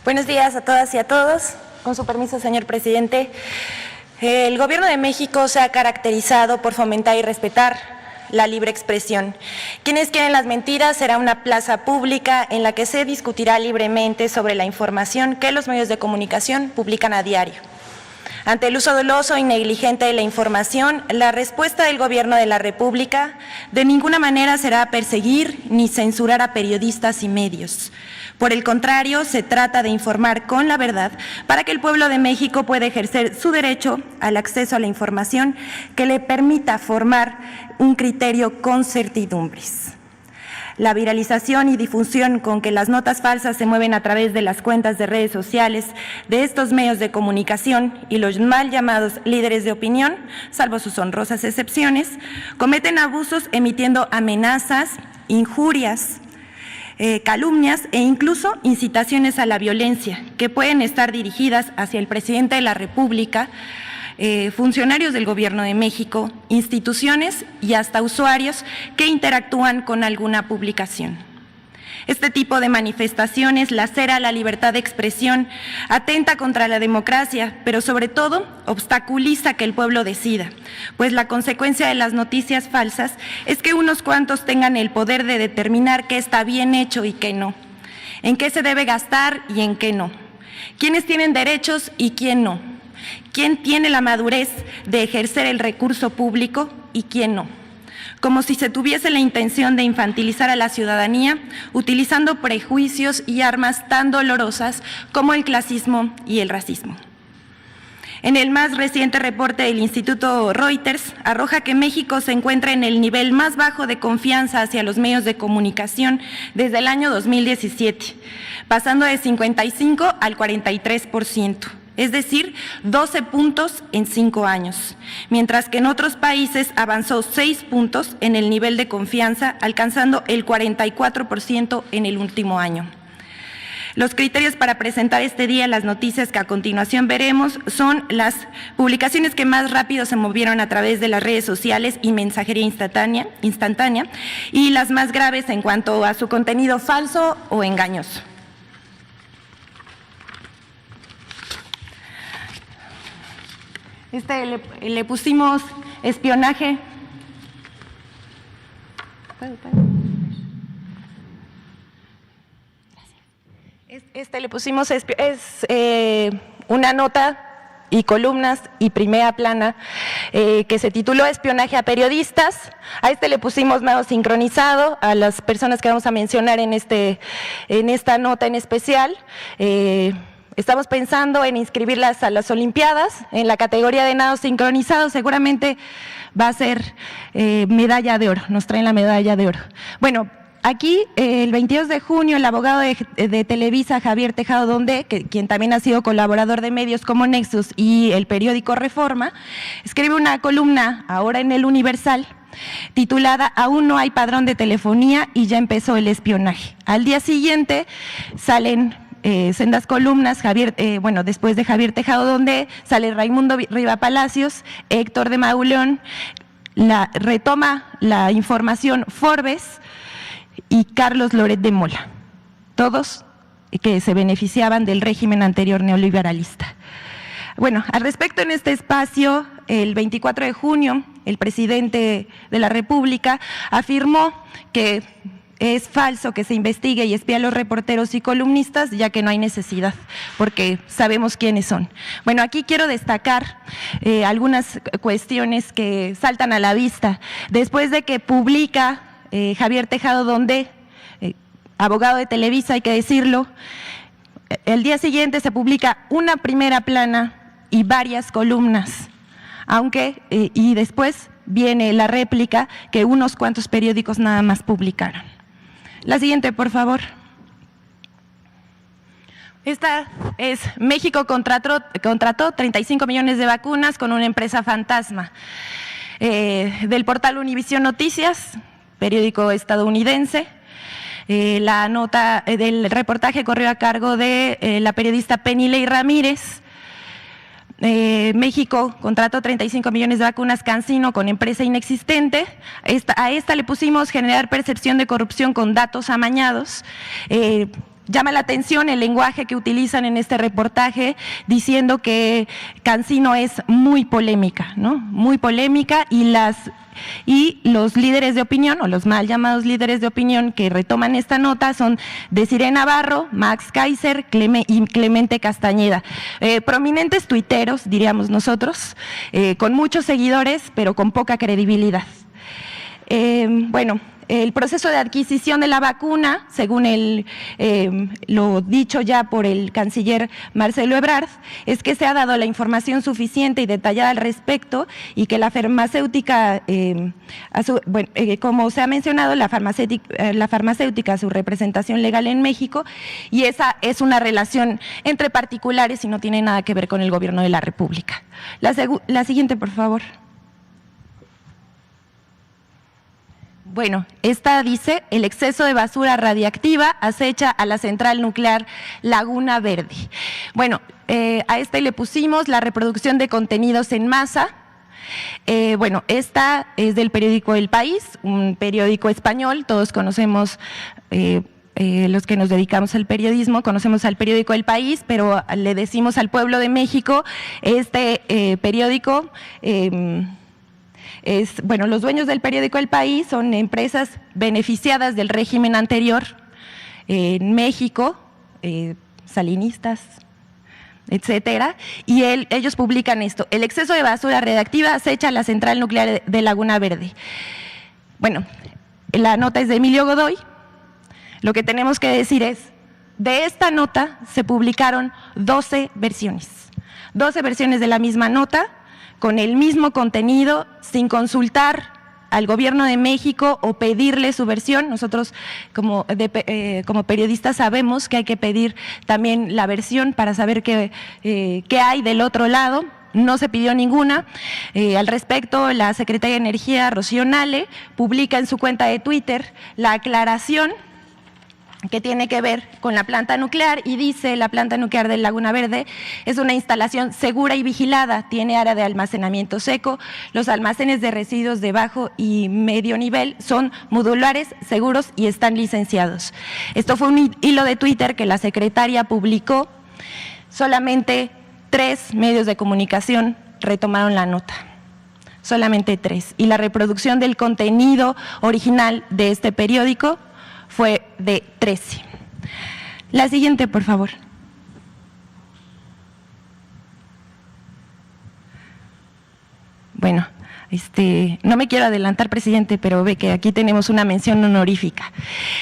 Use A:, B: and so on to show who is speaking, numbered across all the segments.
A: Buenos días a todas y a todos. Con su permiso, señor presidente. El Gobierno de México se ha caracterizado por fomentar y respetar la libre expresión. Quienes quieren las mentiras será una plaza pública en la que se discutirá libremente sobre la información que los medios de comunicación publican a diario. Ante el uso doloso y negligente de la información, la respuesta del Gobierno de la República de ninguna manera será perseguir ni censurar a periodistas y medios. Por el contrario, se trata de informar con la verdad para que el pueblo de México pueda ejercer su derecho al acceso a la información que le permita formar un criterio con certidumbres. La viralización y difusión con que las notas falsas se mueven a través de las cuentas de redes sociales de estos medios de comunicación y los mal llamados líderes de opinión, salvo sus honrosas excepciones, cometen abusos emitiendo amenazas, injurias, calumnias e incluso incitaciones a la violencia que pueden estar dirigidas hacia el presidente de la República, funcionarios del Gobierno de México, instituciones y hasta usuarios que interactúan con alguna publicación. Este tipo de manifestaciones lacera la libertad de expresión, atenta contra la democracia, pero sobre todo obstaculiza que el pueblo decida, pues la consecuencia de las noticias falsas es que unos cuantos tengan el poder de determinar qué está bien hecho y qué no, en qué se debe gastar y en qué no, quiénes tienen derechos y quién no, quién tiene la madurez de ejercer el recurso público y quién no. Como si se tuviese la intención de infantilizar a la ciudadanía, utilizando prejuicios y armas tan dolorosas como el clasismo y el racismo. En el más reciente reporte del Instituto Reuters, arroja que México se encuentra en el nivel más bajo de confianza hacia los medios de comunicación desde el año 2017, pasando de 55 al 43%. Es decir, 12 puntos en 5 años, mientras que en otros países avanzó 6 puntos en el nivel de confianza, alcanzando el 44% en el último año. Los criterios para presentar este día las noticias que a continuación veremos son las publicaciones que más rápido se movieron a través de las redes sociales y mensajería instantánea y las más graves en cuanto a su contenido falso o engañoso. Le pusimos espionaje. Le pusimos una nota y columnas y primera plana que se tituló Espionaje a periodistas. A le pusimos nado sincronizado a las personas que vamos a mencionar en esta nota en especial. Estamos pensando en inscribirlas a las Olimpiadas en la categoría de nado sincronizado, seguramente va a ser medalla de oro, nos traen la medalla de oro. Bueno, aquí el 22 de junio el abogado de Televisa, Javier Tejado Donde, quien también ha sido colaborador de medios como Nexus y el periódico Reforma, escribe una columna ahora en el Universal, titulada Aún no hay padrón de telefonía y ya empezó el espionaje. Al día siguiente salen sendas columnas, después de Javier Tejado Donde sale Raimundo Riva Palacios, Héctor de Mauleón, retoma la información Forbes y Carlos Loret de Mola, todos que se beneficiaban del régimen anterior neoliberalista. Bueno, al respecto en este espacio, el 24 de junio, el presidente de la República afirmó que es falso que se investigue y espíe a los reporteros y columnistas, ya que no hay necesidad, porque sabemos quiénes son. Bueno, aquí quiero destacar algunas cuestiones que saltan a la vista. Después de que publica Javier Tejado Donde, abogado de Televisa, hay que decirlo, el día siguiente se publica una primera plana y varias columnas, y después viene la réplica que unos cuantos periódicos nada más publicaron. La siguiente, por favor. Esta es México contrató 35 millones de vacunas con una empresa fantasma. Del portal Univisión Noticias, periódico estadounidense. La nota del reportaje corrió a cargo de la periodista Penilei Ramírez. México contrató 35 millones de vacunas CanSino con empresa inexistente. A esta le pusimos generar percepción de corrupción con datos amañados. llama la atención el lenguaje que utilizan en este reportaje, diciendo que Cancino es muy polémica, ¿no? Muy polémica, y los líderes de opinión, o los mal llamados líderes de opinión que retoman esta nota son Desiree Navarro, Max Kaiser y Clemente Castañeda. Prominentes tuiteros, diríamos nosotros, con muchos seguidores, pero con poca credibilidad. Bueno, el proceso de adquisición de la vacuna, según lo dicho ya por el canciller Marcelo Ebrard, es que se ha dado la información suficiente y detallada al respecto y que la farmacéutica, como se ha mencionado, la farmacéutica, su representación legal en México, y esa es una relación entre particulares y no tiene nada que ver con el gobierno de la República. La siguiente, por favor. Bueno, esta dice: el exceso de basura radiactiva acecha a la central nuclear Laguna Verde. Bueno, a esta le pusimos la reproducción de contenidos en masa. Bueno, esta es del periódico El País, un periódico español. Todos conocemos, los que nos dedicamos al periodismo, conocemos al periódico El País, pero le decimos al pueblo de México, este periódico… Bueno, los dueños del periódico El País son empresas beneficiadas del régimen anterior en México, salinistas, etcétera, y ellos publican esto: el exceso de basura radiactiva acecha la central nuclear de Laguna Verde. Bueno, la nota es de Emilio Godoy. Lo que tenemos que decir es, de esta nota se publicaron 12 versiones de la misma nota, con el mismo contenido, sin consultar al gobierno de México o pedirle su versión. Nosotros como periodistas sabemos que hay que pedir también la versión para saber qué hay del otro lado. No se pidió ninguna. Al respecto, la secretaria de Energía, Rocío Nale, publica en su cuenta de Twitter la aclaración que tiene que ver con la planta nuclear, y dice: la planta nuclear de Laguna Verde es una instalación segura y vigilada, tiene área de almacenamiento seco, los almacenes de residuos de bajo y medio nivel son modulares, seguros y están licenciados. Esto fue un hilo de Twitter que la secretaria publicó. Solamente 3 medios de comunicación retomaron la nota, solamente 3, y la reproducción del contenido original de este periódico fue de 13. La siguiente, por favor. Bueno, no me quiero adelantar, presidente, pero ve que aquí tenemos una mención honorífica.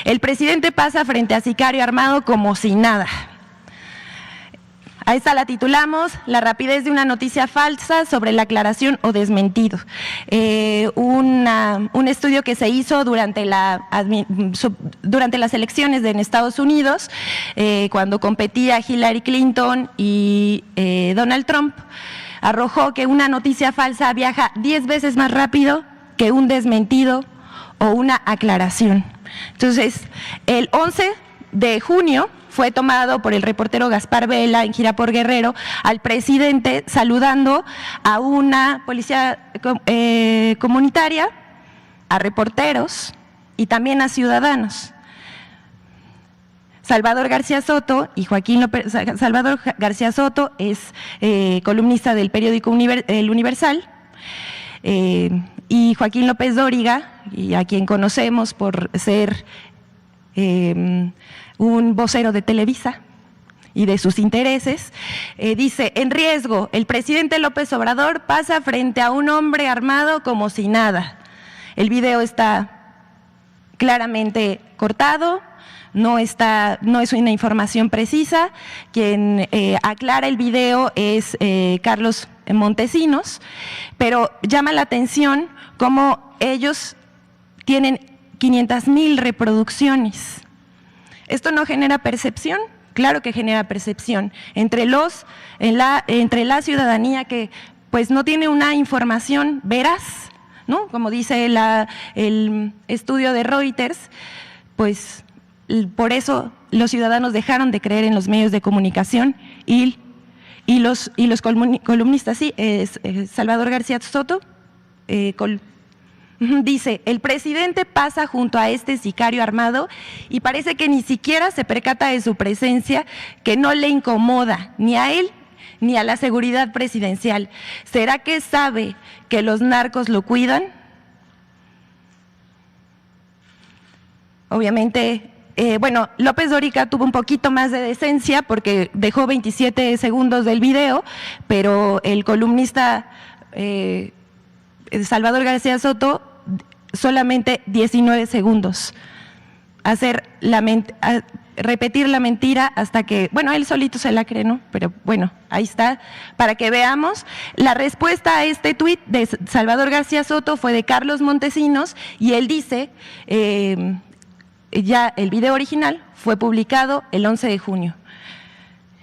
A: El presidente pasa frente a sicario armado como si nada. A esta la titulamos: la rapidez de una noticia falsa sobre la aclaración o desmentido. Un estudio que se hizo durante las elecciones en Estados Unidos, cuando competía Hillary Clinton y Donald Trump, arrojó que una noticia falsa viaja 10 veces más rápido que un desmentido o una aclaración. Entonces, el 11 de junio fue tomado por el reportero Gaspar Vela en gira por Guerrero al presidente saludando a una policía comunitaria, a reporteros y también a ciudadanos. Salvador García Soto es columnista del periódico El Universal, y Joaquín López Dóriga, y a quien conocemos por ser un vocero de Televisa y de sus intereses, dice: en riesgo, el presidente López Obrador pasa frente a un hombre armado como si nada. El video está claramente cortado, no es una información precisa. Quien aclara el video es Carlos Montesinos, pero llama la atención cómo ellos tienen 500,000 reproducciones. ¿Esto no genera percepción? Claro que genera percepción entre la ciudadanía, que pues no tiene una información veraz, ¿no? Como dice el estudio de Reuters, pues por eso los ciudadanos dejaron de creer en los medios de comunicación y los columnistas. Sí, Salvador García Soto, dice, el presidente pasa junto a este sicario armado y parece que ni siquiera se percata de su presencia, que no le incomoda ni a él ni a la seguridad presidencial. ¿Será que sabe que los narcos lo cuidan? Obviamente, bueno, López Dóriga tuvo un poquito más de decencia porque dejó 27 segundos del video, pero el columnista Salvador García Soto solamente 19 segundos. Repetir la mentira hasta que, bueno, él solito se la cree, ¿no? Pero bueno, ahí está, para que veamos. La respuesta a este tuit de Salvador García Soto fue de Carlos Montesinos y él dice, ya el video original fue publicado el 11 de junio.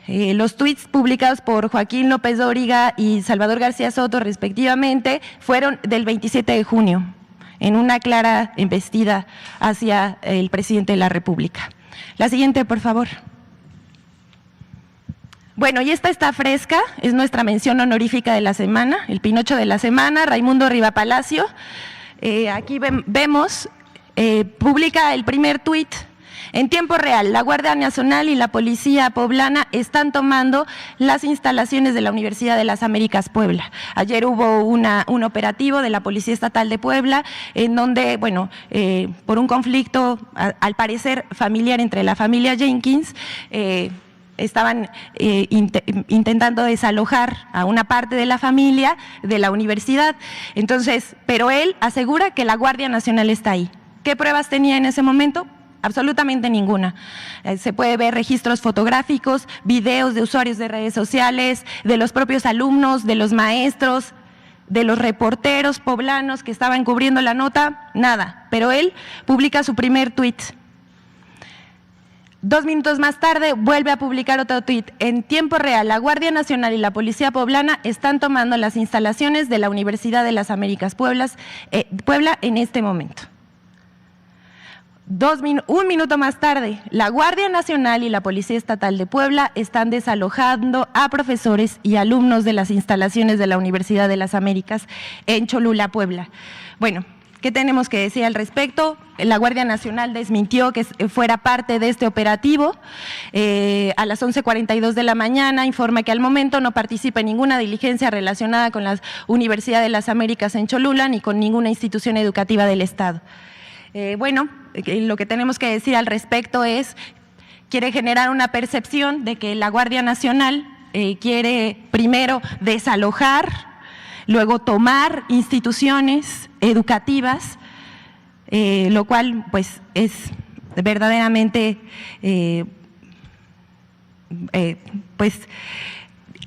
A: Los tuits publicados por Joaquín López Dóriga y Salvador García Soto respectivamente fueron del 27 de junio, en una clara embestida hacia el presidente de la República. La siguiente, por favor. Bueno, y esta está fresca, es nuestra mención honorífica de la semana, el Pinocho de la semana, Raimundo Rivapalacio. Aquí vemos, publica el primer tuit. En tiempo real, la Guardia Nacional y la Policía Poblana están tomando las instalaciones de la Universidad de las Américas Puebla. Ayer hubo un operativo de la Policía Estatal de Puebla en donde, bueno, por un conflicto, al parecer familiar entre la familia Jenkins, estaban intentando desalojar a una parte de la familia de la universidad. Entonces, pero él asegura que la Guardia Nacional está ahí. ¿Qué pruebas tenía en ese momento? Absolutamente ninguna. Se puede ver registros fotográficos, videos de usuarios de redes sociales, de los propios alumnos, de los maestros, de los reporteros poblanos que estaban cubriendo la nota, nada. Pero él publica su primer tuit. 2 minutos más tarde vuelve a publicar otro tuit. En tiempo real, la Guardia Nacional y la Policía Poblana están tomando las instalaciones de la Universidad de las Américas Puebla en este momento. 1 minuto más tarde, la Guardia Nacional y la Policía Estatal de Puebla están desalojando a profesores y alumnos de las instalaciones de la Universidad de las Américas en Cholula, Puebla. Bueno, ¿qué tenemos que decir al respecto? La Guardia Nacional desmintió que fuera parte de este operativo. A las 11:42 de la mañana informa que al momento no participa en ninguna diligencia relacionada con la Universidad de las Américas en Cholula ni con ninguna institución educativa del Estado. Bueno, lo que tenemos que decir al respecto es, quiere generar una percepción de que la Guardia Nacional quiere primero desalojar, luego tomar instituciones educativas, lo cual pues es verdaderamente,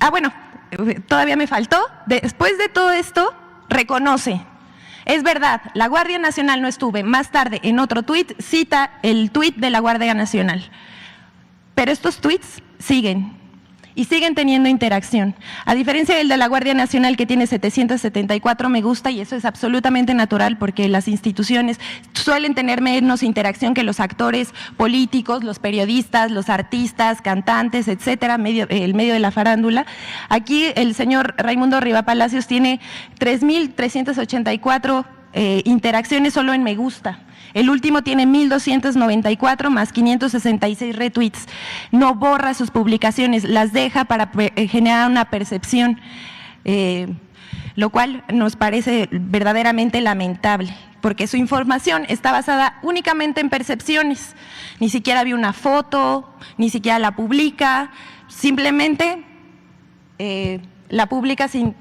A: bueno, todavía me faltó, después de todo esto, reconoce. Es verdad, la Guardia Nacional no estuvo. Más tarde, en otro tuit, cita el tuit de la Guardia Nacional. Pero estos tuits siguen y siguen teniendo interacción. A diferencia del de la Guardia Nacional, que tiene 774 me gusta, y eso es absolutamente natural porque las instituciones suelen tener menos interacción que los actores políticos, los periodistas, los artistas, cantantes, etcétera, el medio de la farándula. Aquí el señor Raimundo Rivapalacios tiene 3,384 interacciones solo en me gusta. El último tiene 1,294 más 566 retweets. No borra sus publicaciones, las deja para generar una percepción, lo cual nos parece verdaderamente lamentable, porque su información está basada únicamente en percepciones. Ni siquiera vio una foto, ni siquiera la publica, simplemente la publica sin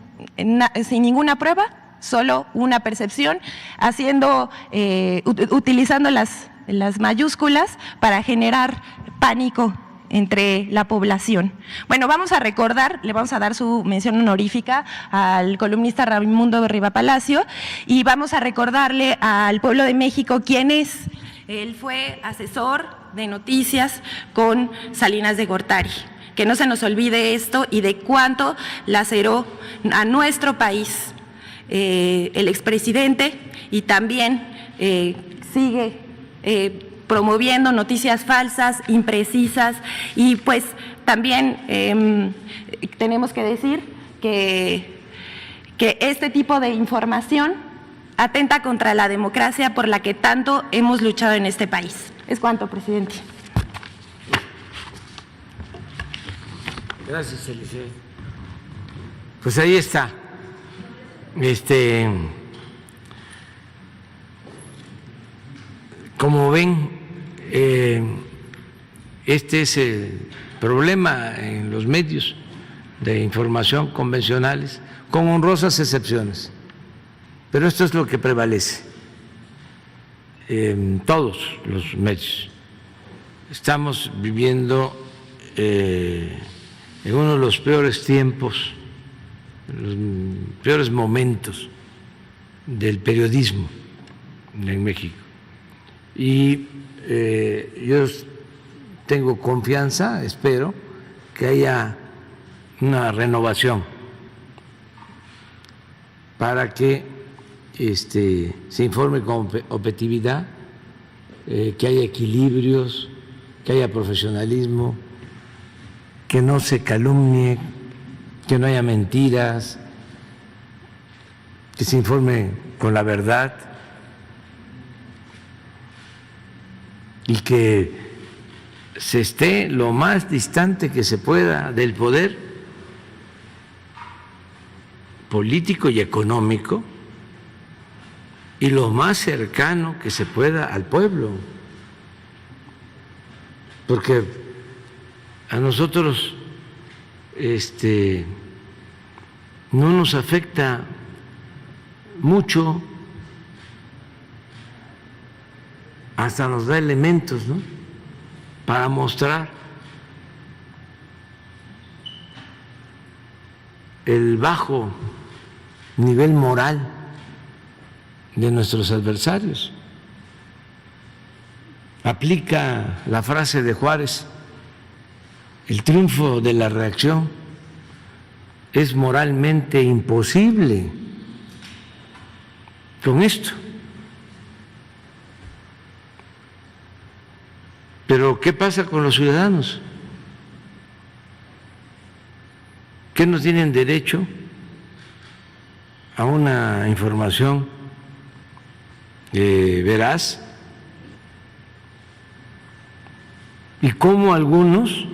A: ninguna prueba, solo una percepción, utilizando las mayúsculas para generar pánico entre la población. Bueno, vamos a recordar, le vamos a dar su mención honorífica al columnista Raimundo Rivapalacio y vamos a recordarle al pueblo de México quién es. Él fue asesor de noticias con Salinas de Gortari. Que no se nos olvide esto y de cuánto laceró a nuestro país el expresidente, y también sigue promoviendo noticias falsas, imprecisas, y pues también tenemos que decir que este tipo de información atenta contra la democracia por la que tanto hemos luchado en este país. Es cuanto, presidente.
B: Gracias, Eliseo. Pues ahí está. Como ven, este es el problema en los medios de información convencionales, con honrosas excepciones. Pero esto es lo que prevalece en todos los medios. Estamos viviendo en uno de los peores tiempos, los peores momentos del periodismo en México. Y yo tengo confianza, espero que haya una renovación para que se informe con objetividad, que haya equilibrios, que haya profesionalismo, que no se calumnie, que no haya mentiras, que se informe con la verdad y que se esté lo más distante que se pueda del poder político y económico y lo más cercano que se pueda al pueblo, porque a nosotros no nos afecta mucho, hasta nos da elementos, ¿no?, para mostrar el bajo nivel moral de nuestros adversarios. Aplica la frase de Juárez: el triunfo de la reacción es moralmente imposible. Con esto. Pero ¿qué pasa con los ciudadanos? ¿Qué no tienen derecho a una información veraz? ¿Y cómo algunos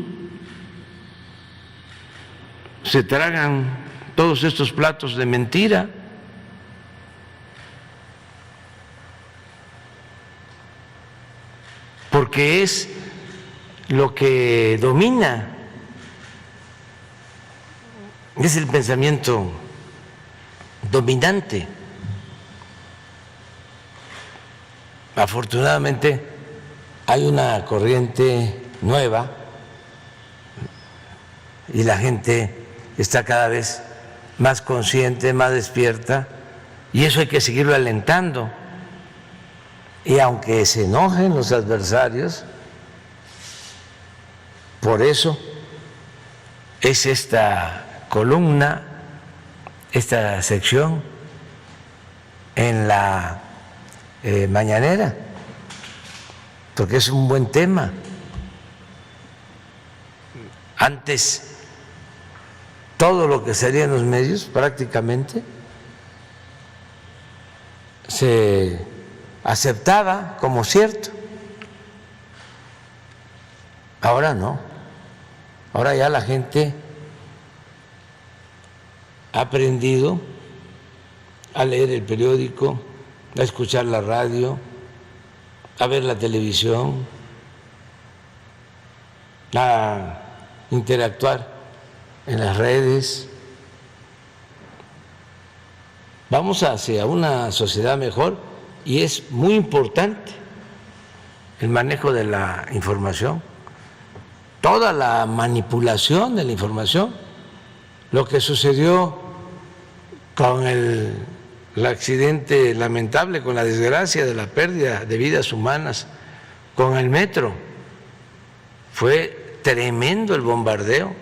B: se tragan todos estos platos de mentira? Porque es lo que domina, es el pensamiento dominante. Afortunadamente hay una corriente nueva y la gente está cada vez más consciente, más despierta, y eso hay que seguirlo alentando. Y aunque se enojen los adversarios, por eso es esta columna, esta sección en la mañanera, porque es un buen tema. Antes, todo lo que salía en los medios prácticamente se aceptaba como cierto. Ahora no. Ahora ya la gente ha aprendido a leer el periódico, a escuchar la radio, a ver la televisión, a interactuar en las redes. Vamos hacia una sociedad mejor. Y es muy importante el manejo de la información, toda la manipulación de la información, lo que sucedió con el accidente lamentable, con la desgracia de la pérdida de vidas humanas con el metro. Fue tremendo el bombardeo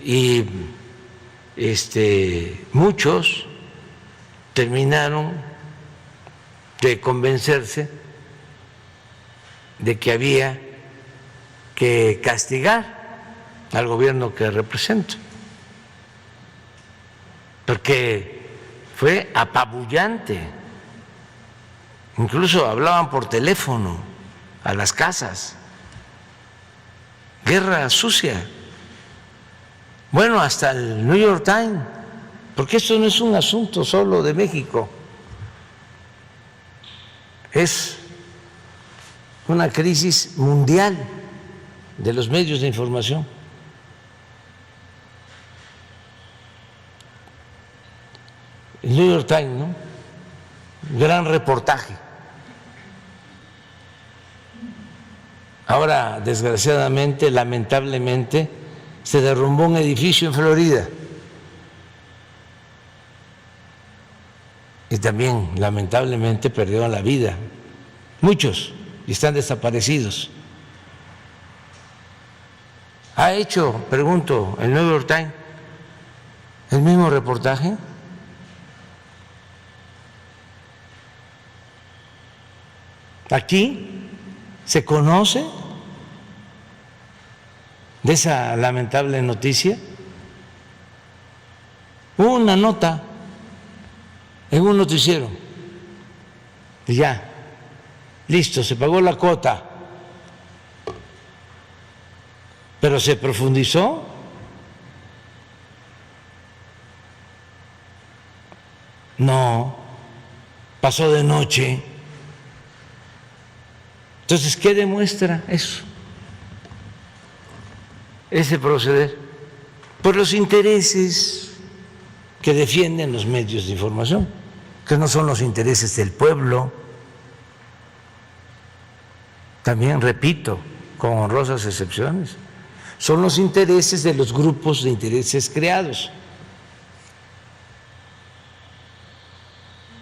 B: y muchos terminaron de convencerse de que había que castigar al gobierno que represento. porque fue apabullante. Incluso hablaban por teléfono a las casas. Guerra sucia. Bueno, hasta el New York Times, porque esto no es un asunto solo de México, es una crisis mundial de los medios de información. El New York Times, ¿no? Gran reportaje. Ahora, desgraciadamente, lamentablemente, se derrumbó un edificio en Florida. Y también, lamentablemente, perdieron la vida muchos y están desaparecidos. ¿Ha hecho, pregunto, el New York Times el mismo reportaje? Aquí se conoce de esa lamentable noticia. Hubo una nota en un noticiero y ya, listo, se pagó la cuota, pero se profundizó. No, pasó de noche. Entonces, ¿qué demuestra eso? Ese proceder, por los intereses que defienden los medios de información, que no son los intereses del pueblo. También, repito, con honrosas excepciones, son los intereses de los grupos de intereses creados,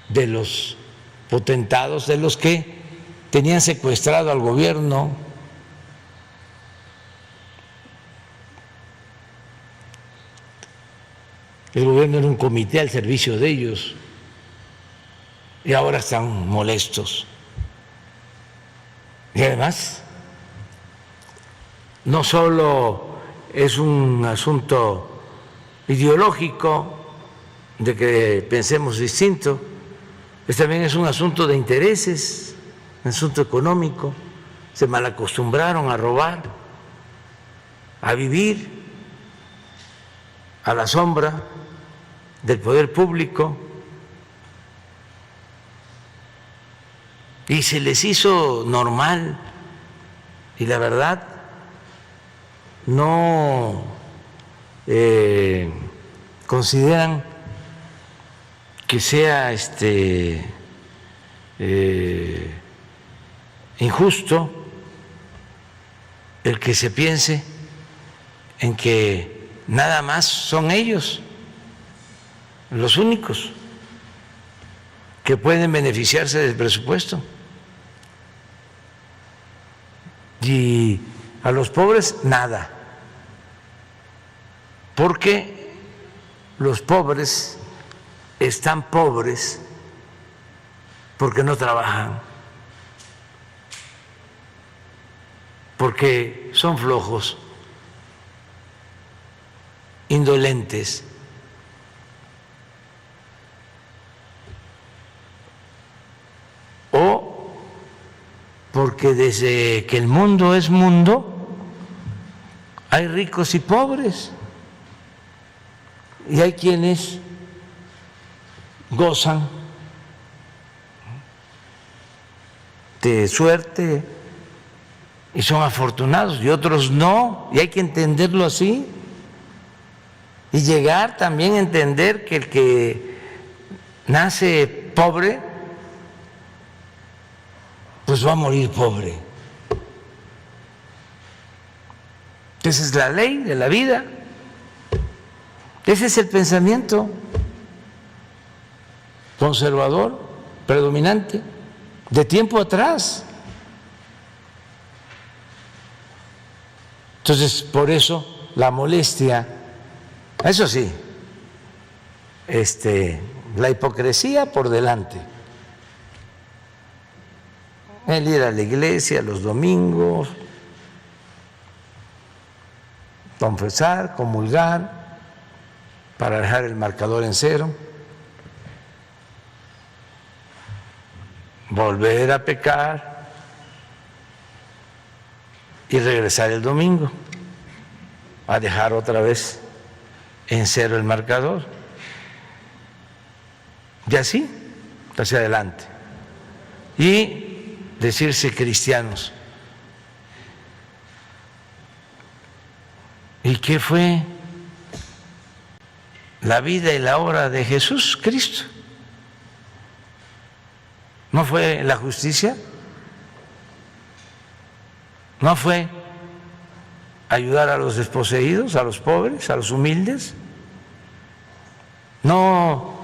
B: de los potentados, de los que tenían secuestrado al gobierno. El gobierno era un comité al servicio de ellos y ahora están molestos. Y además, no solo es un asunto ideológico de que pensemos distinto, también es un asunto de intereses, un asunto económico. Se malacostumbraron a robar, a vivir a la sombra del poder público y se les hizo normal, y la verdad no consideran que sea injusto el que se piense en que nada más son ellos los únicos que pueden beneficiarse del presupuesto y a los pobres nada, porque los pobres están pobres porque no trabajan, porque son flojos, indolentes. O porque desde que el mundo es mundo hay ricos y pobres, y hay quienes gozan de suerte y son afortunados, y otros no, y hay que entenderlo así y llegar también a entender que el que nace pobre pues va a morir pobre. Esa es la ley de la vida, ese es el pensamiento conservador predominante de tiempo atrás. Entonces, por eso la molestia, eso sí, la hipocresía por delante. El ir a la iglesia los domingos, confesar, comulgar, para dejar el marcador en 0, volver a pecar y regresar el domingo a dejar otra vez en 0 el marcador. Y así, hacia adelante. Y decirse cristianos. ¿Y qué fue la vida y la obra de Jesús Cristo? ¿No fue la justicia? ¿No fue ayudar a los desposeídos, a los pobres, a los humildes? ¿No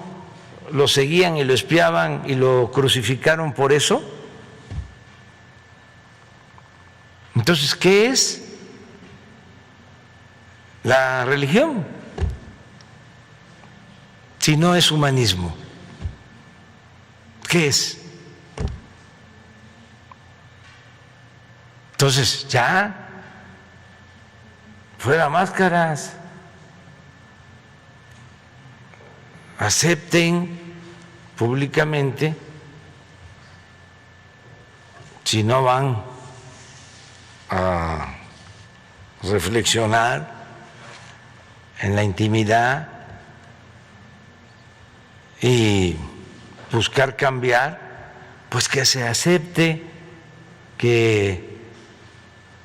B: lo seguían y lo espiaban y lo crucificaron por eso? Entonces, ¿qué es la religión si no es humanismo? ¿Qué es? Entonces, ya, fuera máscaras, acepten públicamente, si no van a reflexionar en la intimidad y buscar cambiar, pues que se acepte que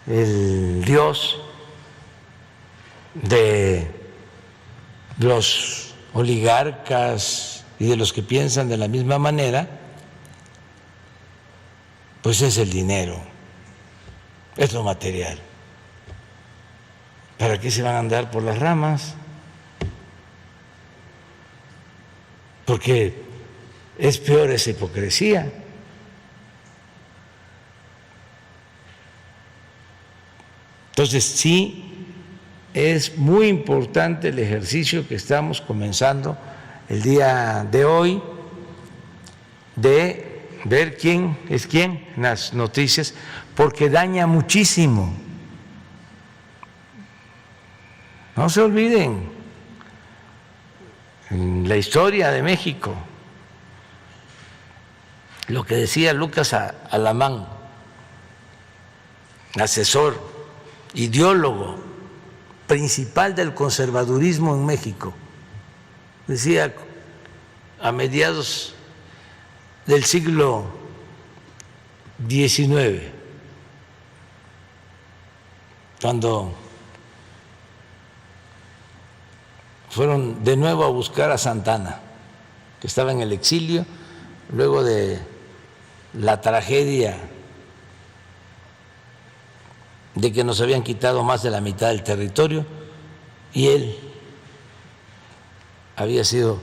B: el Dios de los oligarcas y de los que piensan de la misma manera, pues es el dinero, es lo material. ¿Para qué se van a andar por las ramas? Porque es peor esa hipocresía. Entonces, sí, es muy importante el ejercicio que estamos comenzando el día de hoy de ver quién es quién en las noticias, porque daña muchísimo. No se olviden, en la historia de México, lo que decía Lucas Alamán, asesor, ideólogo principal del conservadurismo en México, decía a mediados del siglo XIX, cuando fueron de nuevo a buscar a Santana, que estaba en el exilio, luego de la tragedia de que nos habían quitado más de la mitad del territorio, y él había sido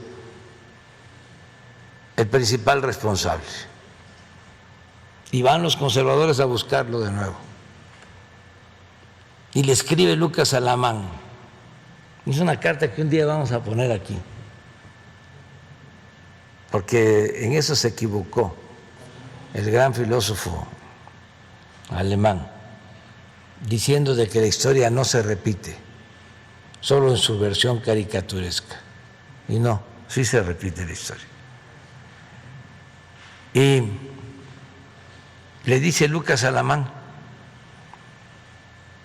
B: el principal responsable. Y van los conservadores a buscarlo de nuevo. Y le escribe Lucas Alamán. Es una carta que un día vamos a poner aquí, porque en eso se equivocó el gran filósofo alemán, diciendo de que la historia no se repite, solo en su versión caricaturesca. Y no, sí se repite la historia. Y le dice Lucas Alamán,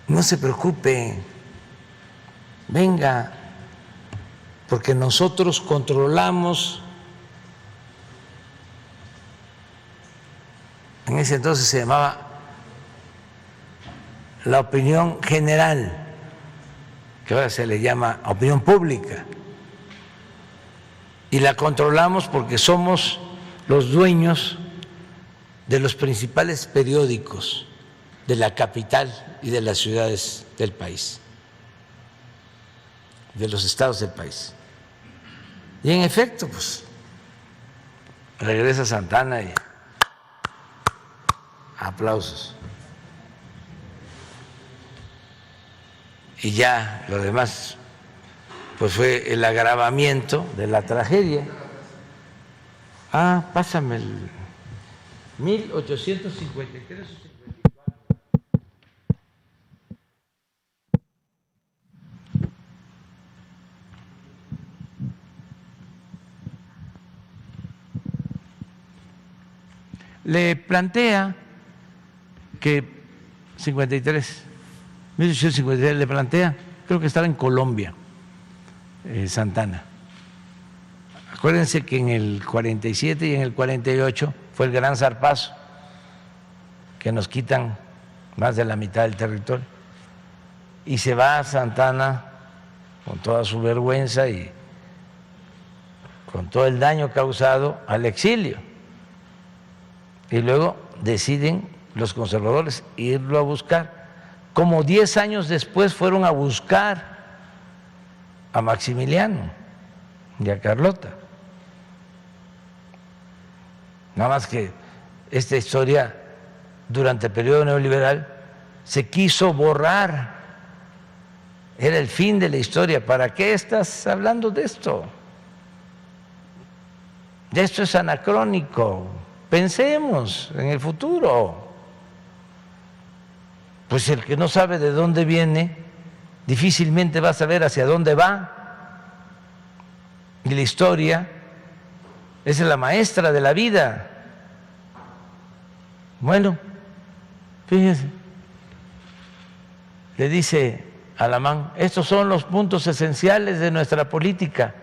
B: no se preocupe, venga, porque nosotros controlamos, en ese entonces se llamaba la opinión general, que ahora se le llama opinión pública, y la controlamos porque somos los dueños de los principales periódicos de la capital y de las ciudades del país, de los estados del país. Y en efecto, pues regresa Santana y aplausos. Y ya lo demás pues fue el agravamiento de la tragedia. Pásame el 1853. le plantea que 1853 le plantea, creo que estaba en Colombia, Santana. Acuérdense que en el 47 y en el 48 fue el gran zarpazo, que nos quitan más de la mitad del territorio. Y se va a Santana con toda su vergüenza y con todo el daño causado al exilio. Y luego deciden los conservadores irlo a buscar. Como 10 años después fueron a buscar a Maximiliano y a Carlota. Nada más que esta historia durante el periodo neoliberal se quiso borrar. Era el fin de la historia. ¿Para qué estás hablando de esto? Esto es anacrónico. Pensemos en el futuro. Pues el que no sabe de dónde viene, difícilmente va a saber hacia dónde va. Y la historia es la maestra de la vida. Bueno, fíjense, le dice Alamán, estos son los puntos esenciales de nuestra política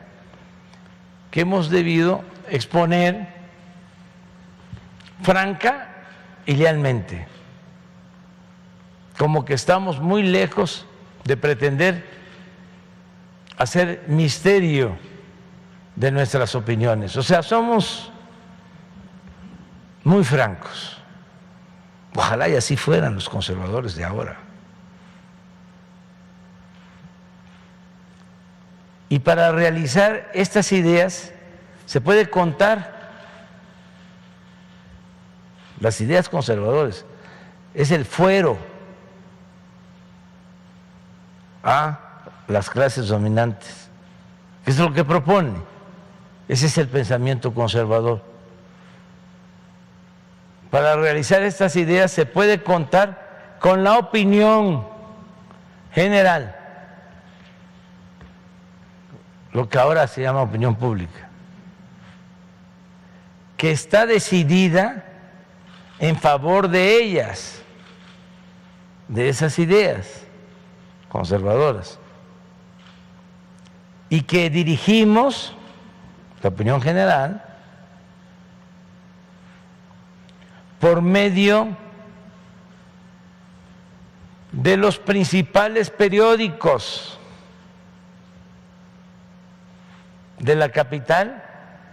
B: que hemos debido exponer franca y lealmente, como que estamos muy lejos de pretender hacer misterio de nuestras opiniones. O sea, somos muy francos. Ojalá y así fueran los conservadores de ahora. Y para realizar estas ideas se puede contar las ideas conservadoras. Es el fuero a las clases dominantes. ¿Qué es lo que propone? Ese es el pensamiento conservador. Para realizar estas ideas se puede contar con la opinión general, lo que ahora se llama opinión pública, que está decidida en favor de ellas, de esas ideas conservadoras, y que dirigimos, la opinión general, por medio de los principales periódicos de la capital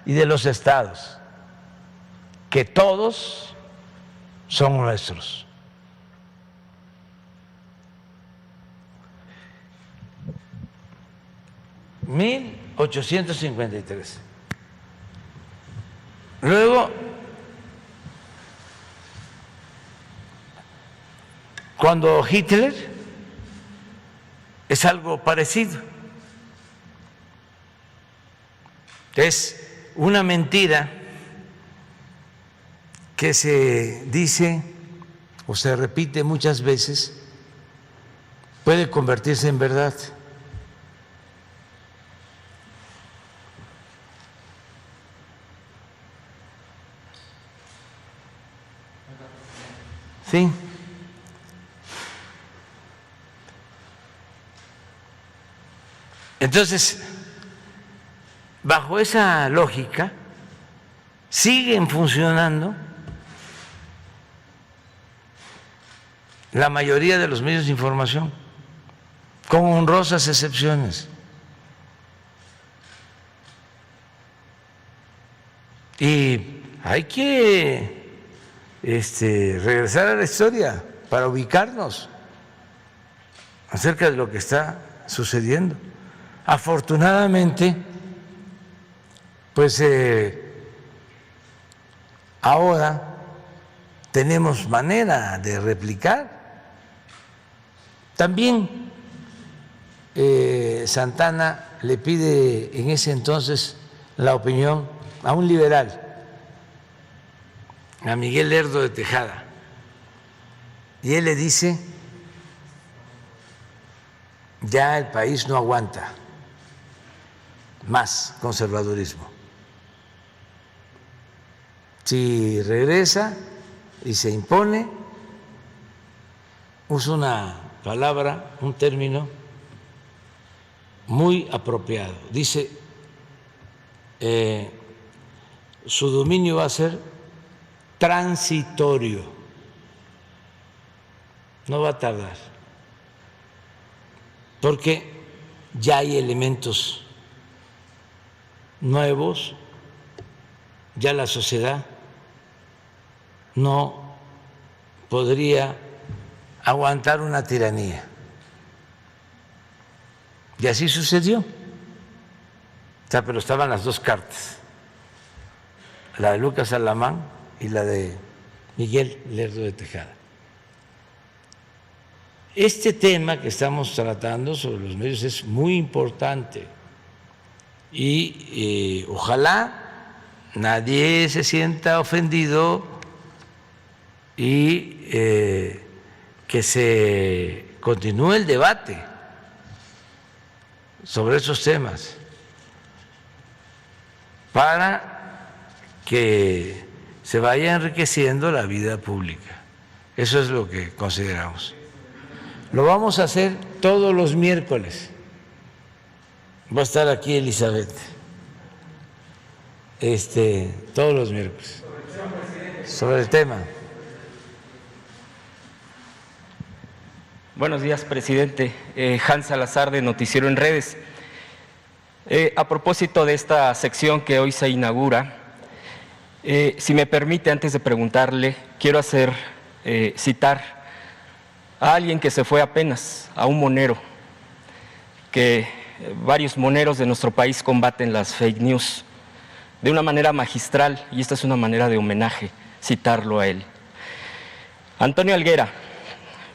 B: y de los estados, que todos son nuestros. (1853) Luego, cuando Hitler, es algo parecido. Es una mentira que se dice o se repite muchas veces, puede convertirse en verdad. ¿Sí? Entonces, bajo esa lógica, siguen funcionando la mayoría de los medios de información, con honrosas excepciones. Y hay que regresar a la historia para ubicarnos acerca de lo que está sucediendo. Afortunadamente, pues ahora tenemos manera de replicar. También Santana le pide en ese entonces la opinión a un liberal, a Miguel Lerdo de Tejada, y él le dice: ya el país no aguanta más conservadurismo. si regresa y se impone, usa una palabra, un término muy apropiado. Dice, su dominio va a ser transitorio, no va a tardar, porque ya hay elementos nuevos, ya la sociedad no podría aguantar una tiranía. Y así sucedió. O sea, pero estaban las dos cartas, la de Lucas Alamán y la de Miguel Lerdo de Tejada. Este tema que estamos tratando sobre los medios es muy importante y ojalá nadie se sienta ofendido y que se continúe el debate sobre esos temas para que se vaya enriqueciendo la vida pública. Eso es lo que consideramos. Lo vamos a hacer todos los miércoles. Va a estar aquí Elizabeth. Todos los miércoles. Sobre el tema.
C: Buenos días, presidente. Hans Salazar, de Noticiero en Redes. A propósito de esta sección que hoy se inaugura, si me permite, antes de preguntarle, quiero citar a alguien que se fue apenas, a un monero, que varios moneros de nuestro país combaten las fake news de una manera magistral, y esta es una manera de homenaje, citarlo a él. Antonio Helguera,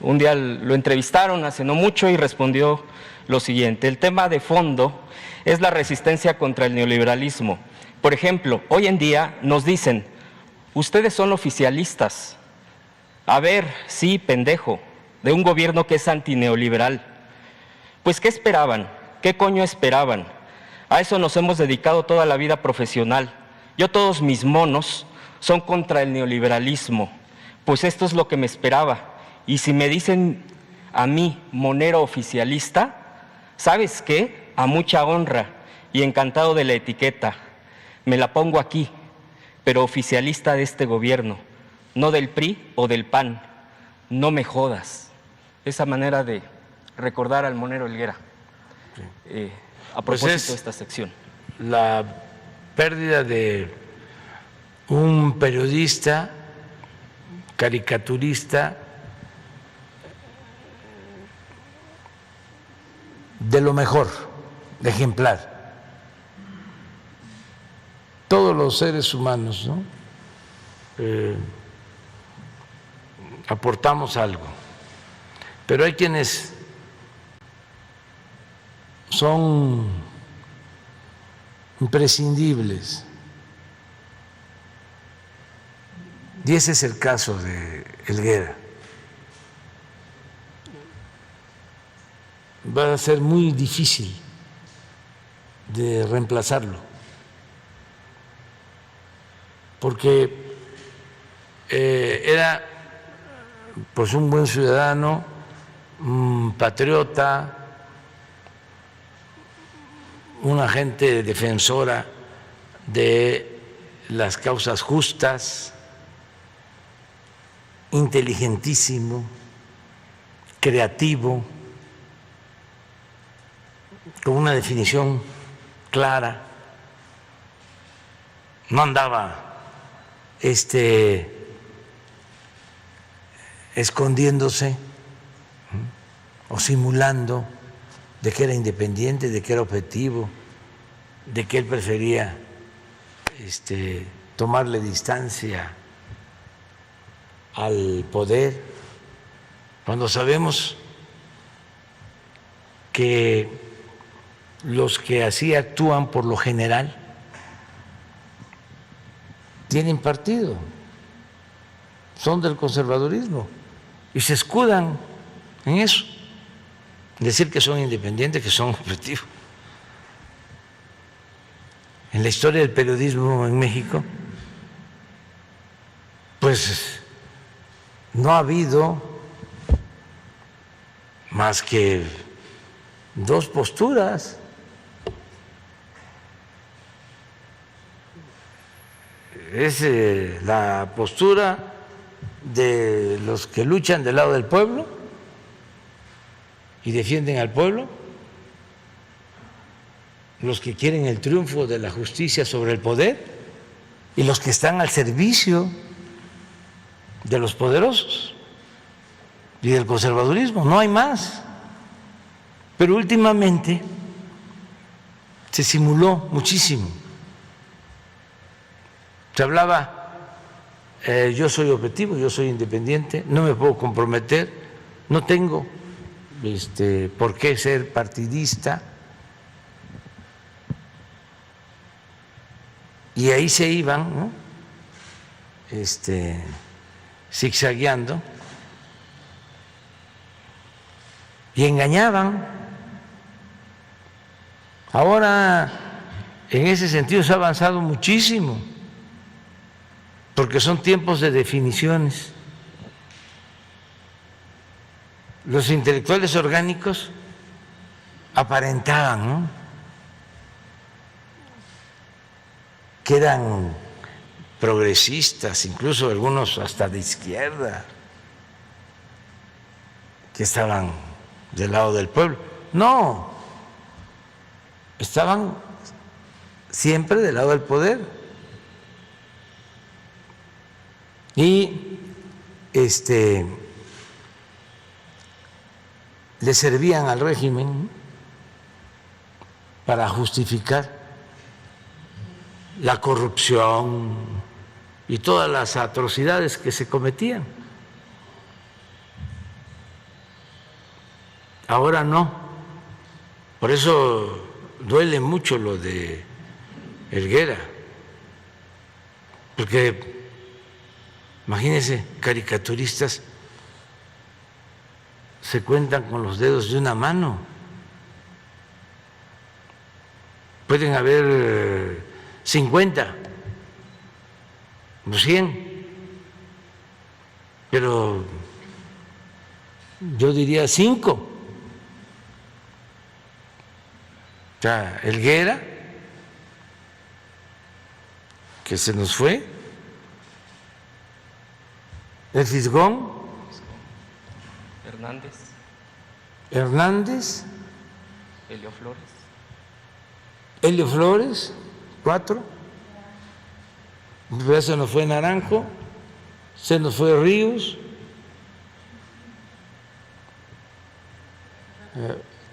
C: un día lo entrevistaron hace no mucho y respondió lo siguiente: el tema de fondo es la resistencia contra el neoliberalismo. Por ejemplo, hoy en día nos dicen, ustedes son oficialistas. A ver, sí, pendejo, de un gobierno que es antineoliberal. Pues, ¿qué esperaban? ¿Qué coño esperaban? A eso nos hemos dedicado toda la vida profesional. Yo, todos mis monos son contra el neoliberalismo. Pues esto es lo que me esperaba. Y si me dicen a mí, monero oficialista, ¿sabes qué? A mucha honra y encantado de la etiqueta. Me la pongo aquí, pero oficialista de este gobierno, no del PRI o del PAN. No me jodas. Esa manera de recordar al monero Helguera. A propósito de esta sección.
B: La pérdida de un periodista, caricaturista, de lo mejor, de ejemplar. Todos los seres humanos, ¿no? Aportamos algo, pero hay quienes son imprescindibles, y ese es el caso de Helguera. Va a ser muy difícil de reemplazarlo, porque era pues un buen ciudadano, un patriota, una gente defensora de las causas justas, inteligentísimo, creativo, con una definición clara. No andaba escondiéndose o simulando de que era independiente, de que era objetivo, de que él prefería tomarle distancia al poder, cuando sabemos que los que así actúan por lo general tienen partido, son del conservadurismo y se escudan en eso, decir que son independientes, que son objetivos. En la historia del periodismo en México pues no ha habido más que dos posturas. Es la postura de los que luchan del lado del pueblo y defienden al pueblo, los que quieren el triunfo de la justicia sobre el poder y los que están al servicio de los poderosos y del conservadurismo. No hay más. Pero últimamente se simuló muchísimo. Se hablaba, yo soy objetivo, yo soy independiente, no me puedo comprometer, no tengo por qué ser partidista. Y ahí se iban, ¿no? Zigzagueando y engañaban. Ahora, en ese sentido, se ha avanzado muchísimo, porque son tiempos de definiciones. Los intelectuales orgánicos aparentaban, ¿no?, que eran progresistas, incluso algunos hasta de izquierda, que estaban del lado del pueblo. No, estaban siempre del lado del poder. Y le servían al régimen para justificar la corrupción y todas las atrocidades que se cometían. Ahora no. Por eso duele mucho lo de Helguera, porque imagínense, caricaturistas se cuentan con los dedos de una mano. Pueden haber 50 o 100, pero yo diría 5. O sea, Helguera, que se nos fue, el Fisgón, Hernández, Helio Flores, 4, ya se nos fue Naranjo, se nos fue Ríos,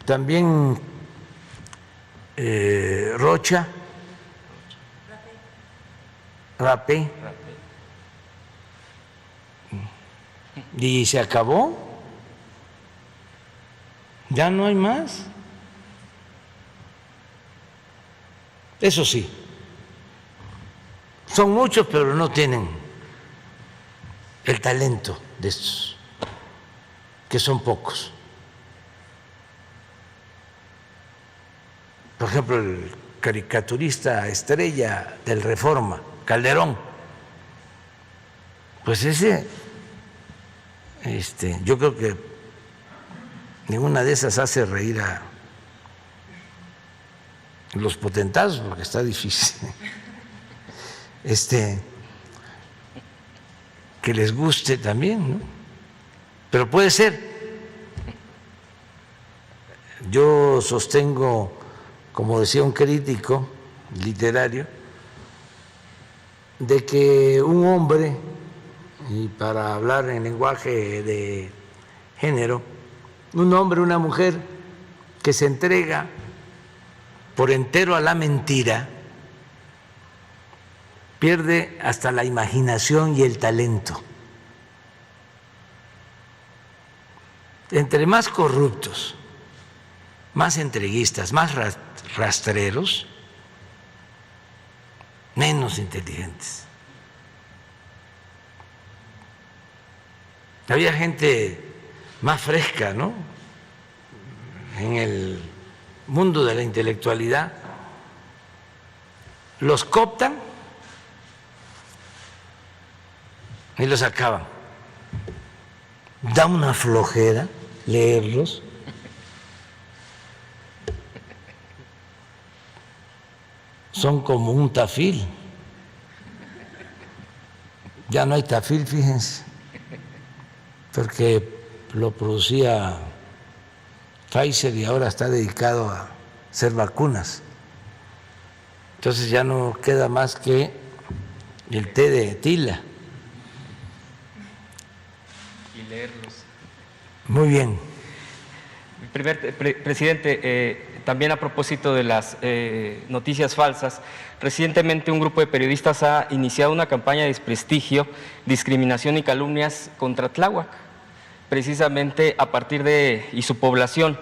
B: también Rocha, Rapé, y se acabó, ya no hay más. Eso sí, son muchos, pero no tienen el talento de estos, que son pocos. Por ejemplo, el caricaturista estrella del Reforma, Calderón, pues ese, yo creo que ninguna de esas hace reír a los potentados, porque está difícil. Que les guste también, ¿no? Pero puede ser. Yo sostengo, como decía un crítico literario, de que un hombre, y para hablar en lenguaje de género, un hombre, una mujer que se entrega por entero a la mentira, pierde hasta la imaginación y el talento. Entre más corruptos, más entreguistas, más rastreros, menos inteligentes. Había gente más fresca, ¿no?, en el mundo de la intelectualidad. Los cooptan y los acaban. Da una flojera leerlos. Son como un tafil. Ya no hay tafil, fíjense, porque lo producía Pfizer y ahora está dedicado a hacer vacunas. Entonces ya no queda más que el té de tila.
C: Y leerlos.
B: Muy bien.
C: Presidente, también a propósito de las noticias falsas, recientemente un grupo de periodistas ha iniciado una campaña de desprestigio, discriminación y calumnias contra Tláhuac, precisamente a partir de y su población.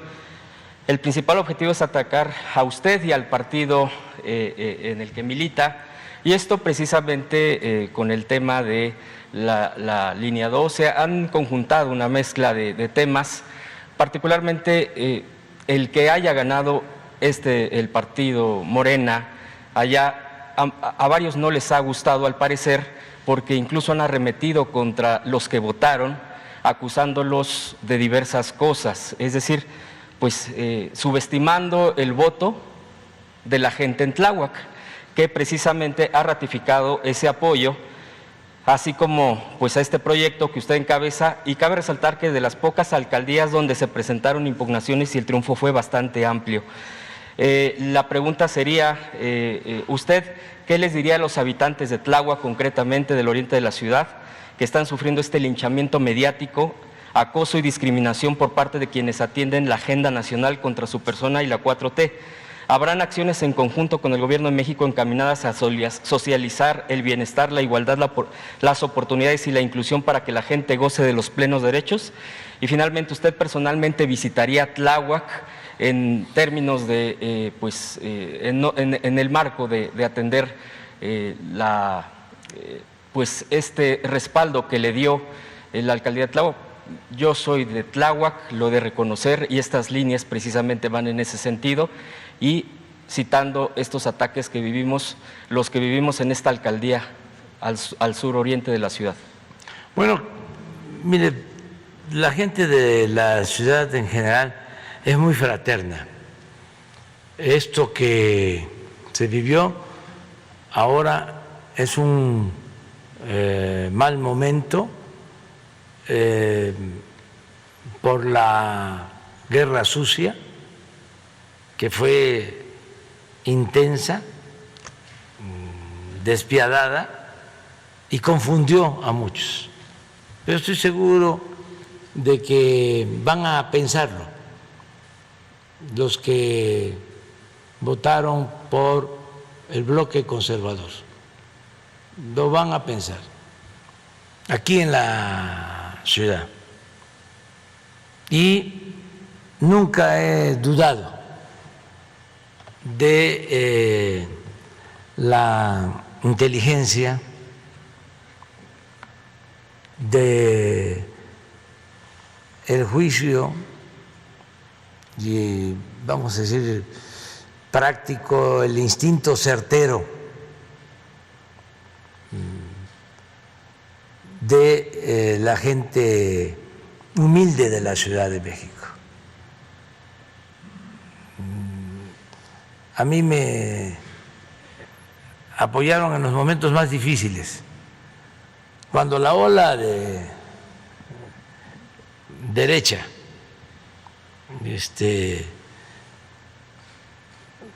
C: El principal objetivo es atacar a usted y al partido en el que milita, y esto precisamente con el tema de la línea 12. Han conjuntado una mezcla de temas, particularmente el que haya ganado el partido Morena, allá a varios no les ha gustado al parecer, porque incluso han arremetido contra los que votaron, acusándolos de diversas cosas, es decir, pues subestimando el voto de la gente en Tláhuac, que precisamente ha ratificado ese apoyo, así como pues a este proyecto que usted encabeza, y cabe resaltar que de las pocas alcaldías donde se presentaron impugnaciones y el triunfo fue bastante amplio. La pregunta sería, ¿usted qué les diría a los habitantes de Tláhuac, concretamente del oriente de la ciudad, que están sufriendo este linchamiento mediático, acoso y discriminación por parte de quienes atienden la agenda nacional contra su persona y la 4T? ¿Habrán acciones en conjunto con el Gobierno de México encaminadas a socializar el bienestar, la igualdad, las oportunidades y la inclusión para que la gente goce de los plenos derechos? Y finalmente, ¿usted personalmente visitaría Tláhuac en términos de, en el marco de atender pues este respaldo que le dio la alcaldía de Tláhuac? Yo soy de Tláhuac, lo de reconocer, y estas líneas precisamente van en ese sentido, y citando estos ataques que vivimos, los que vivimos en esta alcaldía al suroriente de la ciudad.
B: Bueno, mire, la gente de la ciudad en general es muy fraterna. Esto que se vivió ahora es un mal momento por la guerra sucia, que fue intensa, despiadada y confundió a muchos. Pero estoy seguro de que van a pensarlo los que votaron por el bloque conservador. Lo van a pensar aquí en la ciudad. Y nunca he dudado de la inteligencia, de el juicio y, vamos a decir, práctico, el instinto certero de la gente humilde de la Ciudad de México. A mí me apoyaron en los momentos más difíciles, cuando la ola de derecha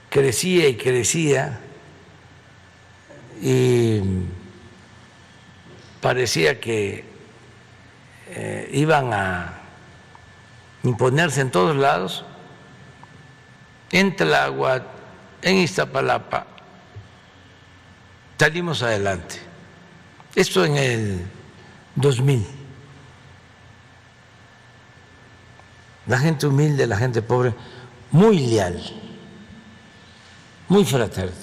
B: crecía y crecía, y parecía que iban a imponerse en todos lados, en Tláhuac, en Iztapalapa, salimos adelante. Esto en el 2000. La gente humilde, la gente pobre, muy leal, muy fraterna.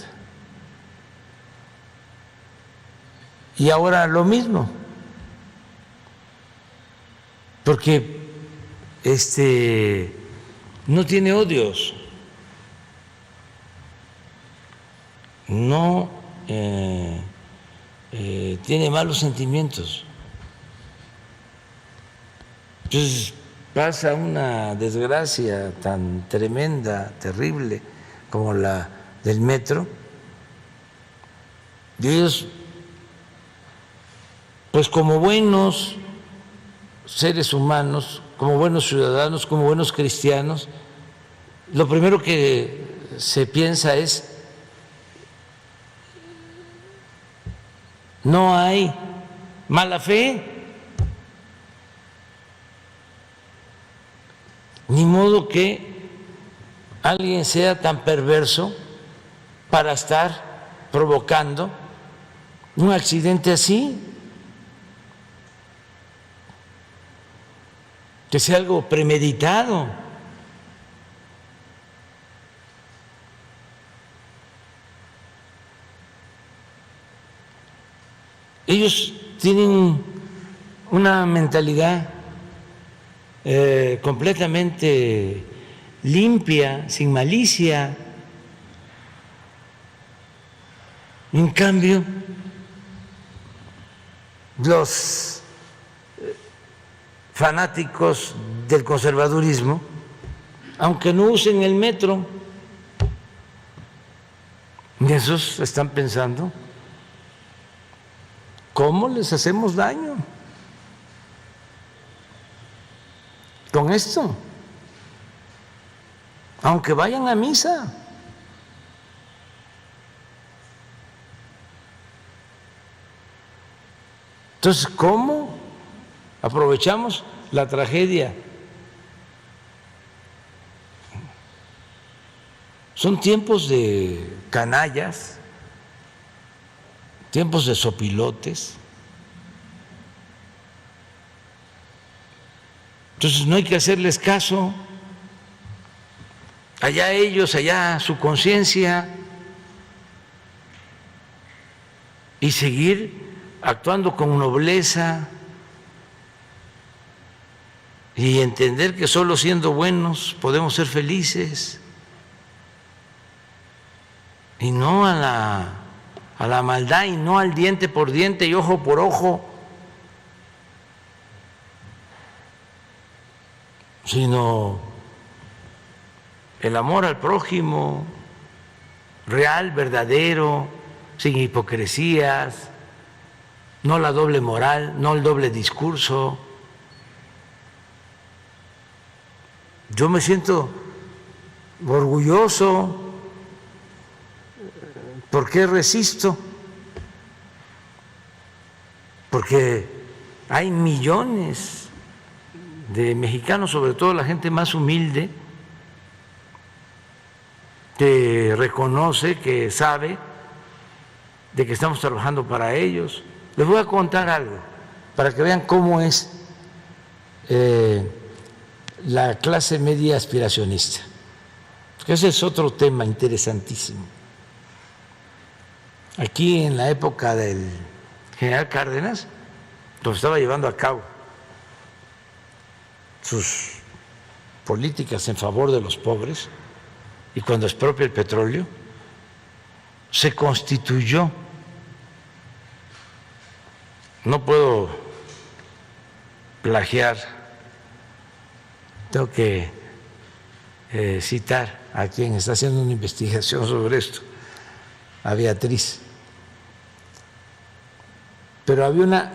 B: Y ahora lo mismo, porque no tiene odios, no tiene malos sentimientos. Entonces pasa una desgracia tan tremenda, terrible, como la del metro, y ellos, pues como buenos seres humanos, como buenos ciudadanos, como buenos cristianos, lo primero que se piensa es: no hay mala fe, ni modo que alguien sea tan perverso para estar provocando un accidente así, que sea algo premeditado. Ellos tienen una mentalidad completamente limpia, sin malicia. En cambio, los fanáticos del conservadurismo, aunque no usen el metro, esos están pensando: ¿cómo les hacemos daño con esto? Aunque vayan a misa. Entonces, ¿cómo aprovechamos la tragedia? Son tiempos de canallas, tiempos de sopilotes. Entonces no hay que hacerles caso. Allá ellos, allá su conciencia, y seguir actuando con nobleza y entender que solo siendo buenos podemos ser felices, y no a la maldad, y no al diente por diente y ojo por ojo, sino el amor al prójimo real, verdadero, sin hipocresías, no la doble moral, no el doble discurso. Yo me siento orgulloso. ¿Por qué resisto? Porque hay millones de mexicanos, sobre todo la gente más humilde, que reconoce, que sabe de que estamos trabajando para ellos. Les voy a contar algo para que vean cómo es la clase media aspiracionista, porque ese es otro tema interesantísimo. Aquí en la época del general Cárdenas, donde estaba llevando a cabo sus políticas en favor de los pobres, y cuando expropia el petróleo, se constituyó, no puedo plagiar, tengo que citar a quien está haciendo una investigación sobre esto, a Beatriz, pero había una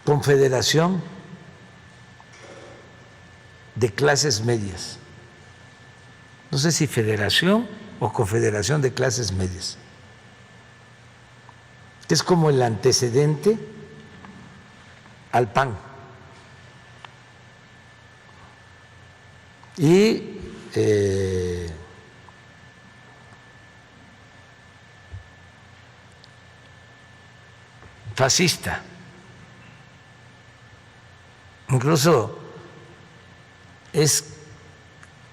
B: confederación de clases medias, no sé si federación o confederación de clases medias, que es como el antecedente al PAN. Y fascista. Incluso es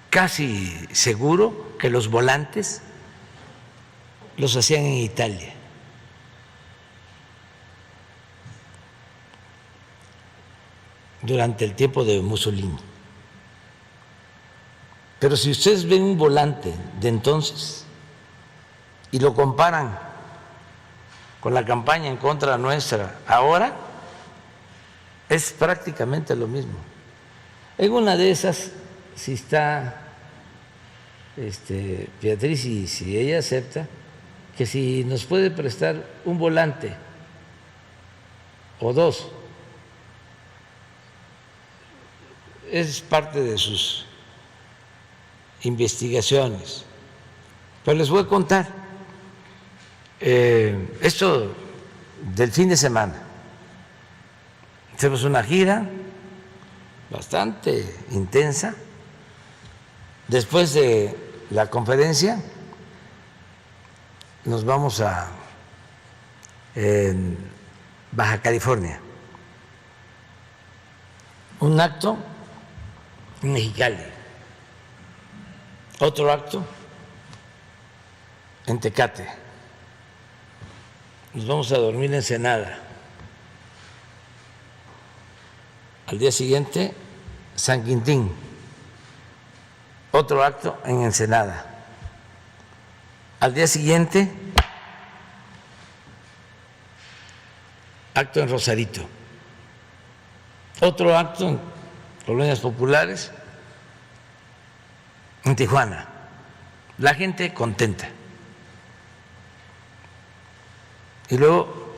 B: casi seguro que los volantes los hacían en Italia. Durante el tiempo de Mussolini. Pero si ustedes ven un volante de entonces y lo comparan con la campaña en contra nuestra ahora, es prácticamente lo mismo. En una de esas, si está Beatriz y si ella acepta, que si nos puede prestar un volante o dos, es parte de sus investigaciones. Pero les voy a contar esto del fin de semana. Hicimos una gira bastante intensa. Después de la conferencia nos vamos a Baja California. Un acto en Mexicali, otro acto en Tecate. Nos vamos a dormir en Ensenada. Al día siguiente, San Quintín, otro acto en Ensenada. Al día siguiente, acto en Rosarito, otro acto en colonias populares, en Tijuana. La gente contenta. Y luego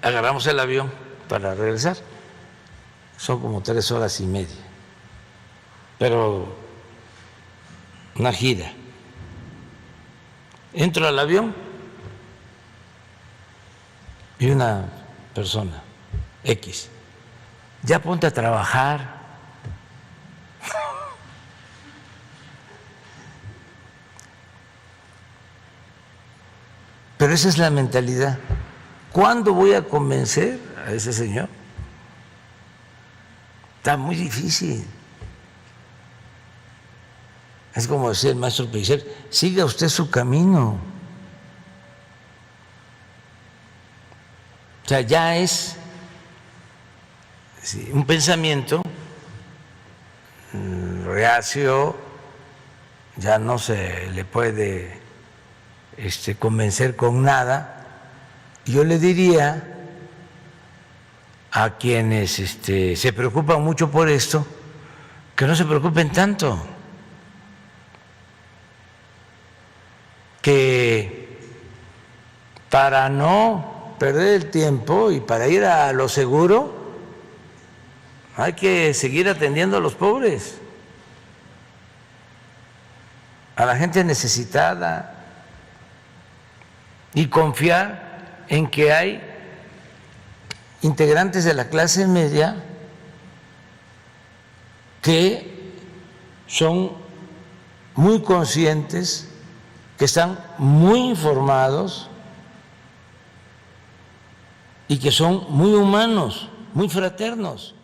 B: agarramos el avión para regresar. Son como 3 horas y media. Pero una gira. Entro al avión y una persona, X, ya ponte a trabajar. Pero esa es la mentalidad. ¿Cuándo voy a convencer a ese señor? Está muy difícil. Es como decía el maestro Pellicer, siga usted su camino. O sea, ya es un pensamiento reacio, ya no se le puede convencer con nada. Yo le diría a quienes se preocupan mucho por esto, que no se preocupen tanto, que para no perder el tiempo y para ir a lo seguro hay que seguir atendiendo a los pobres, a la gente necesitada, y confiar en que hay integrantes de la clase media que son muy conscientes, que están muy informados y que son muy humanos, muy fraternos.